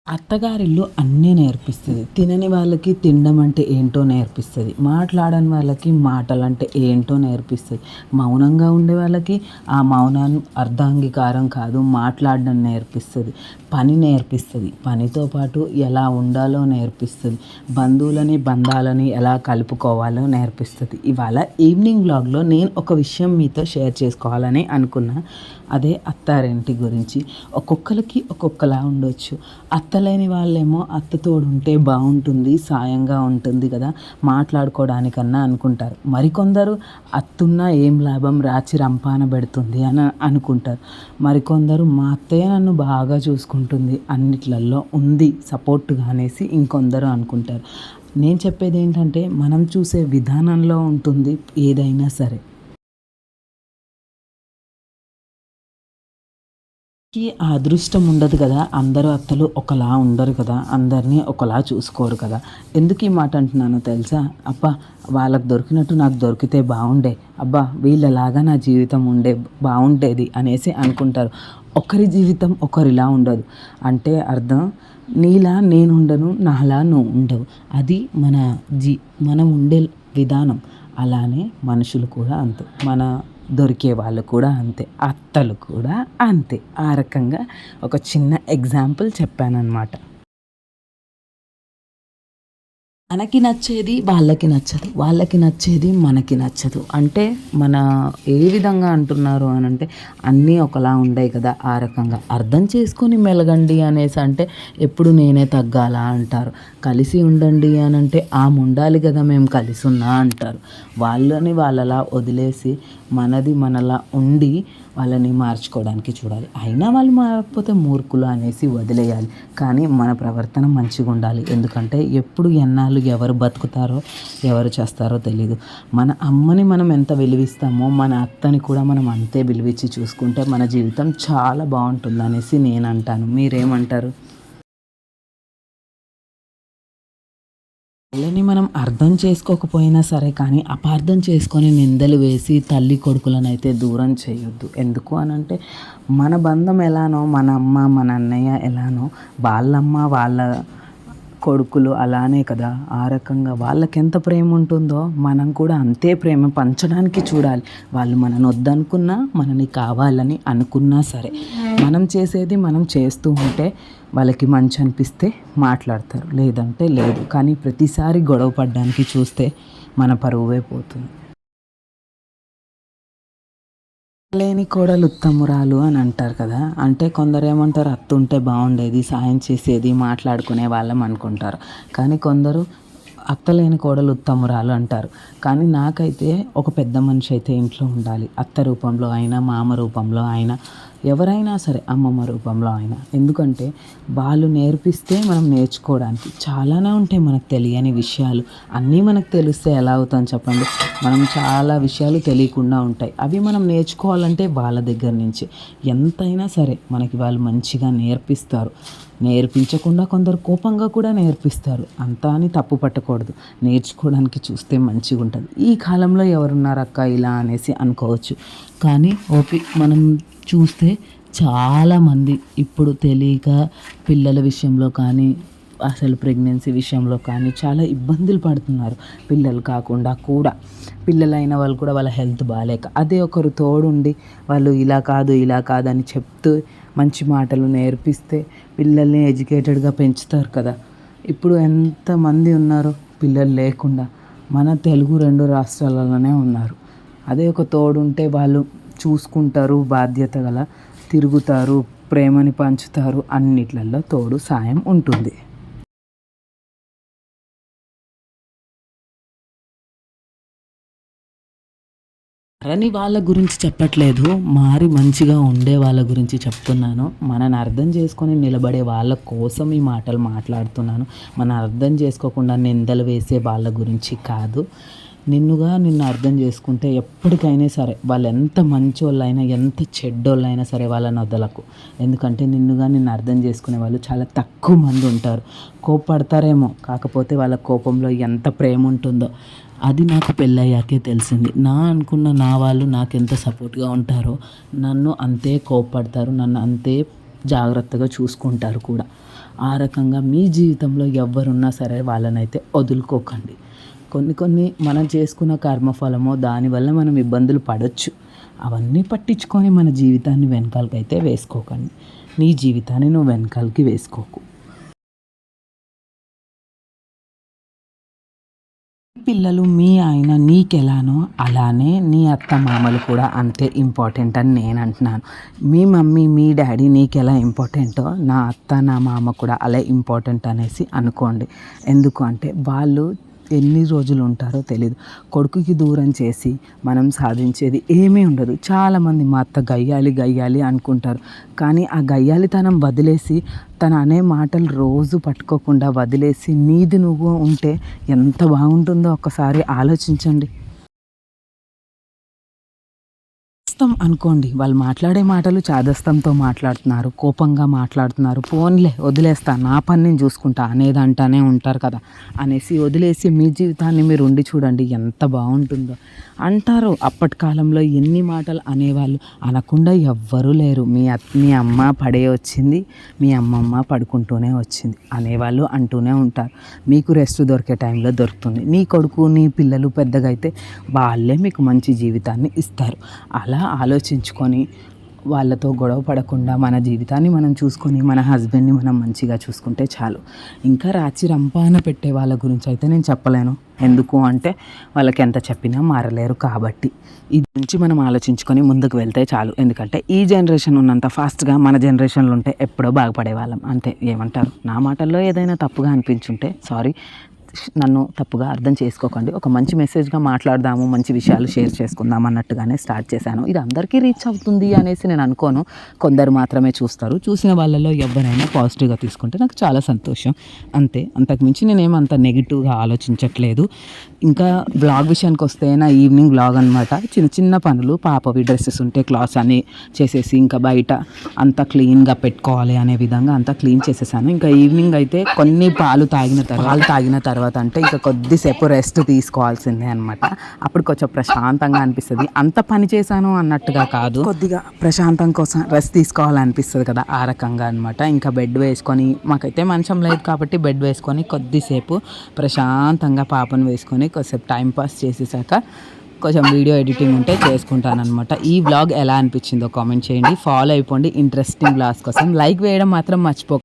అత్తగారిల్లు అన్నీ నేర్పిస్తుంది. తినని వాళ్ళకి తినడం అంటే ఏంటో నేర్పిస్తుంది. మాట్లాడని వాళ్ళకి మాటలంటే ఏంటో నేర్పిస్తుంది. మౌనంగా ఉండే వాళ్ళకి ఆ మౌనాన్ని అర్ధాంగీకారం కాదు మాట్లాడడం నేర్పిస్తుంది. పని నేర్పిస్తుంది. పనితో పాటు ఎలా ఉండాలో నేర్పిస్తుంది. బంధువులని బంధాలని ఎలా కలుపుకోవాలో నేర్పిస్తుంది. ఇవాళ ఈవినింగ్ వ్లాగ్లో నేను ఒక విషయం మీతో షేర్ చేసుకోవాలని అనుకున్నా. అదే అత్తారింటి గురించి. ఒక్కొక్కరికి ఒక్కొక్కలా ఉండొచ్చు. అత్తలేని వాళ్ళేమో అత్త తోడు ఉంటే బాగుంటుంది, సాయంగా ఉంటుంది కదా, మాట్లాడుకోవడానికన్నా అనుకుంటారు. మరికొందరు అత్తున్నా ఏం లాభం, రాచి రంపాన పెడుతుంది అని అనుకుంటారు. మరికొందరు మా అత్తయ్య నన్ను బాగా చూసుకుంటుంది, అన్నిట్లలో ఉంది సపోర్ట్గా అనేసి ఇంకొందరు అనుకుంటారు. నేను చెప్పేది ఏంటంటే మనం చూసే విధానంలో ఉంటుంది ఏదైనా సరే. ఆ అదృష్టం ఉండదు కదా, అందరూ అత్తలు ఒకలా ఉండరు కదా, అందరినీ ఒకలా చూసుకోరు కదా. ఎందుకు ఈ మాట అంటున్నానో తెలుసా? అబ్బా వాళ్ళకు దొరికినట్టు నాకు దొరికితే బాగుండే, అబ్బా వీళ్ళలాగా నా జీవితం ఉండే బాగుండేది అనేసి అనుకుంటారు. ఒకరి జీవితం ఒకరిలా ఉండదు. అంటే అర్థం, నీలా నేను ఉండను, నాలా నువ్వు ఉండవు. అది మనం ఉండే విధానం. అలానే మనుషులు కూడా అంతే, దొరికే వాళ్ళు కూడా అంతే, అత్తలు కూడా అంతే. ఆ రకంగా ఒక చిన్న ఎగ్జాంపుల్ చెప్పానన్నమాట. మనకి నచ్చేది వాళ్ళకి నచ్చదు, వాళ్ళకి నచ్చేది మనకి నచ్చదు. అంటే మన ఏ విధంగా అంటున్నారు అని అంటే అన్నీ ఒకలా ఉండవు కదా. ఆ రకంగా అర్థం చేసుకొని మెలగండి అనేసి అంటే ఎప్పుడు నేనే తగ్గాలా అంటారు. కలిసి ఉండండి అని అంటే ఆమె ఉండాలి కదా మేము కలిసి ఉన్నా అంటారు. వాళ్ళని వాళ్ళలా వదిలేసి మనది మనలా ఉండి వాళ్ళని మార్చుకోవడానికి చూడాలి. అయినా వాళ్ళు మారకపోతే మూర్ఖులు అనేసి వదిలేయాలి. కానీ మన ప్రవర్తన మంచిగా ఉండాలి. ఎందుకంటే ఎప్పుడు ఎన్నాళ్ళు ఎవరు బతుకుతారో ఎవరు చేస్తారో తెలీదు. మన అమ్మని మనం ఎంత విలువిస్తామో మన అత్తని కూడా మనం అంతే విలువిచ్చి చూసుకుంటే మన జీవితం చాలా బాగుంటుంది అనేసి నేను అంటాను. మీరేమంటారు? వాళ్ళని మనం అర్థం చేసుకోకపోయినా సరే కానీ అపార్థం చేసుకొని నిందలు వేసి తల్లి కొడుకులను అయితే దూరం చేయొద్దు. ఎందుకు అనంటే మన బంధం ఎలానో, మన అమ్మ మన అన్నయ్య ఎలానో, వాళ్ళమ్మ వాళ్ళ కొడుకులు అలానే కదా. ఆ రకంగా వాళ్ళకెంత ప్రేమ ఉంటుందో మనం కూడా అంతే ప్రేమ పంచడానికి చూడాలి. వాళ్ళు మనని వద్దనుకున్నా, మనని కావాలని అనుకున్నా సరే మనం చేసేది మనం చేస్తూ ఉంటే వాళ్ళకి మంచి అనిపిస్తే మాట్లాడతారు, లేదంటే లేదు. కానీ ప్రతిసారి గొడవ పడడానికి చూస్తే మన పరువే పోతుంది. లేని కోడలు ఉత్తమురాలు అని అంటారు కదా. అంటే కొందరు ఏమంటారు, అత్తుంటే బాగుండేది, సాయం చేసేది, మాట్లాడుకునే వాళ్ళం అనుకుంటారు. కానీ కొందరు అత్తలేని కోడలు ఉత్తమురాలు అంటారు. కానీ నాకైతే ఒక పెద్ద మనిషి అయితే ఇంట్లో ఉండాలి. అత్త రూపంలో అయినా, మామ రూపంలో అయినా, ఎవరైనా సరే, అమ్మమ్మ రూపంలో అయినా. ఎందుకంటే వాళ్ళు నేర్పిస్తే మనం నేర్చుకోవడానికి చాలానే ఉంటాయి. మనకు తెలియని విషయాలు అన్నీ మనకు తెలిస్తే ఎలా అవుతాం చెప్పండి. మనం చాలా విషయాలు తెలియకుండా ఉంటాయి. అవి మనం నేర్చుకోవాలంటే వాళ్ళ దగ్గర నుంచి. ఎంతైనా సరే మనకి వాళ్ళు మంచిగా నేర్పిస్తారు. నేర్పించకుండా కొందరు కోపంగా కూడా నేర్పిస్తారు. అంతా అని తప్పు పట్టకూడదు. నేర్చుకోవడానికి చూస్తే మంచిగా ఉంటుంది. ఈ కాలంలో ఎవరున్నారు అక్క ఇలా అనేసి అనుకోవచ్చు. కానీ మనం చూస్తే చాలామంది ఇప్పుడు తెలియక పిల్లల విషయంలో కానీ, అసలు ప్రెగ్నెన్సీ విషయంలో కానీ చాలా ఇబ్బందులు పడుతున్నారు. పిల్లలు కాకుండా కూడా, పిల్లలైన వాళ్ళు కూడా వాళ్ళ హెల్త్ బాగాలేక, అదే ఒకరు తోడుండి వాళ్ళు ఇలా కాదు ఇలా కాదని చెప్తూ మంచి మాటలు నేర్పిస్తే పిల్లల్ని ఎడ్యుకేటెడ్గా పెంచుతారు కదా. ఇప్పుడు ఎంతమంది ఉన్నారు పిల్లలు లేకుండా? మన తెలుగు 2 రాష్ట్రాలలోనే ఉన్నారు. అదే ఒక తోడుంటే వాళ్ళు చూసుకుంటారు, బాధ్యత గల తిరుగుతారు, ప్రేమని పంచుతారు, అన్నిట్లలో తోడు సాయం ఉంటుంది. మారని వాళ్ళ గురించి చెప్పట్లేదు, మారి మంచిగా ఉండే వాళ్ళ గురించి చెప్తున్నాను. మనని అర్థం చేసుకొని నిలబడే వాళ్ళ కోసం ఈ మాటలు మాట్లాడుతున్నాను. మన అర్థం చేసుకోకుండా నిందలు వేసే వాళ్ళ గురించి కాదు. నిన్ను అర్థం చేసుకుంటే ఎప్పటికైనా సరే వాళ్ళు ఎంత మంచోళ్ళైనా, ఎంత చెడ్డోళ్ళైనా సరే వాళ్ళని వదలకు. ఎందుకంటే నిన్ను అర్థం చేసుకునే వాళ్ళు చాలా తక్కువ మంది ఉంటారు. కోప్పడతారేమో, కాకపోతే వాళ్ళ కోపంలో ఎంత ప్రేమ ఉంటుందో అది నాకు పెళ్ళయ్యాకే తెలిసింది. అనుకున్న నా వాళ్ళు నాకెంత సపోర్ట్గా ఉంటారో నన్ను అంతే కోప్పడతారు, నన్ను అంతే జాగ్రత్తగా చూసుకుంటారు కూడా. ఆ రకంగా మీ జీవితంలో ఎవరున్నా సరే వాళ్ళనైతే వదులుకోకండి. కొన్ని మనం చేసుకున్న కర్మఫలమో దానివల్ల మనం ఇబ్బందులు పడొచ్చు. అవన్నీ పట్టించుకొని మన జీవితాన్ని వెనకాలకైతే వేసుకోకండి. నీ జీవితాన్ని నువ్వు వెనకాలకి వేసుకోకు. పిల్లలు మీ ఆయన నీకెలానో అలానే నీ అత్త మామలు కూడా అంతే ఇంపార్టెంట్ అని నేను అంటున్నాను. మీ మమ్మీ మీ డాడీ నీకెలా ఇంపార్టెంటో నా అత్త నా మామ కూడా అలా ఇంపార్టెంట్ అనేసి అనుకోండి. ఎందుకు అంటే వాళ్ళు ఎన్ని రోజులు ఉంటారో తెలీదు. కొడుకుకి దూరం చేసి మనం సాధించేది ఏమీ ఉండదు. చాలామంది మా అత్త గయ్యాలి అనుకుంటారు. కానీ ఆ గయ్యాలితనం వదిలేసి తను అనే మాటలు రోజు పట్టుకోకుండా వదిలేసి నీది నువ్వు ఉంటే ఎంత బాగుంటుందో ఒక్కసారి ఆలోచించండి. అనుకోండి, వాళ్ళు మాట్లాడే మాటలు చాదస్తంతో మాట్లాడుతున్నారు, కోపంగా మాట్లాడుతున్నారు, పోన్లే వదిలేస్తా నా పని నేను చూసుకుంటా అనేదంటానే ఉంటారు కదా అనేసి వదిలేసి మీ జీవితాన్ని మీరు ఉండి చూడండి ఎంత బాగుంటుందో. అంటారు అప్పటి కాలంలో ఎన్ని మాటలు అనేవాళ్ళు, అనకుండా ఎవ్వరూ లేరు. మీ అమ్మ పడే వచ్చింది, మీ అమ్మమ్మ పడుకుంటూనే వచ్చింది అనేవాళ్ళు అంటూనే ఉంటారు. మీకు రెస్ట్ దొరికే టైంలో దొరుకుతుంది. నీ కొడుకు నీ పిల్లలు పెద్దగా అయితే వాళ్ళే మీకు మంచి జీవితాన్ని ఇస్తారు. అలా ఆలోచించుకొని వాళ్ళతో గొడవ పడకుండా మన జీవితాన్ని మనం చూసుకొని మన హస్బెండ్ని మనం మంచిగా చూసుకుంటే చాలు. ఇంకా రాచి రంపాన పెట్టే వాళ్ళ గురించి అయితే నేను చెప్పలేను. ఎందుకు అంటే వాళ్ళకి ఎంత చెప్పినా మారలేరు కాబట్టి. ఇది నుంచి మనం ఆలోచించుకొని ముందుకు వెళ్తే చాలు. ఎందుకంటే ఈ జనరేషన్ ఉన్నంత ఫాస్ట్గా మన జనరేషన్లో ఉంటే ఎప్పుడో బాగుపడేవాళ్ళం అంతే. ఏమంటారు? నా మాటల్లో ఏదైనా తప్పుగా అనిపించుంటే సారీ, నన్ను తప్పుగా అర్థం చేసుకోకండి. ఒక మంచి మెసేజ్గా మాట్లాడదాము, మంచి విషయాలు షేర్ చేసుకుందాం అన్నట్టుగానే స్టార్ట్ చేశాను. ఇది అందరికీ రీచ్ అవుతుంది అనేసి నేను అనుకోను. కొందరు మాత్రమే చూస్తారు. చూసిన వాళ్ళలో ఎవరైనా పాజిటివ్గా తీసుకుంటే నాకు చాలా సంతోషం అంతే. అంతకుమించి నేనేమంత నెగిటివ్గా ఆలోచించట్లేదు. ఇంకా బ్లాగ్ విషయానికి వస్తే నా ఈవినింగ్ బ్లాగ్ అనమాట. చిన్న పనులు, పాపవి డ్రెస్సెస్ ఉంటే క్లాత్స్ అన్నీ చేసేసి ఇంకా బయట అంతా క్లీన్గా పెట్టుకోవాలి అనే విధంగా అంతా క్లీన్ చేసేసాను. ఇంకా ఈవినింగ్ అయితే కొన్ని పాలు తాగిన తర్వాత అంటే ఇంకా కొద్దిసేపు రెస్ట్ తీసుకోవాల్సిందే అనమాట. అప్పుడు కొంచెం ప్రశాంతంగా అనిపిస్తుంది. అంత పని చేశాను అన్నట్టుగా కాదు, కొద్దిగా ప్రశాంతం కోసం రెస్ట్ తీసుకోవాలనిపిస్తుంది కదా, ఆ రకంగా అనమాట. ఇంకా బెడ్ వేసుకొని, మాకైతే మంచం లేదు కాబట్టి బెడ్ వేసుకొని కొద్దిసేపు ప్రశాంతంగా పాపను వేసుకొని కొద్దిసేపు టైంపాస్ చేసేసాక కొంచెం వీడియో ఎడిటింగ్ ఉంటే చేసుకుంటానమాట. ఈ వ్లాగ్ ఎలా అనిపించిందో కామెంట్ చేయండి. ఫాలో అయిపోండి ఇంట్రెస్టింగ్ వ్లాగ్స్ కోసం. లైక్ వేయడం మాత్రం మర్చిపోకండి.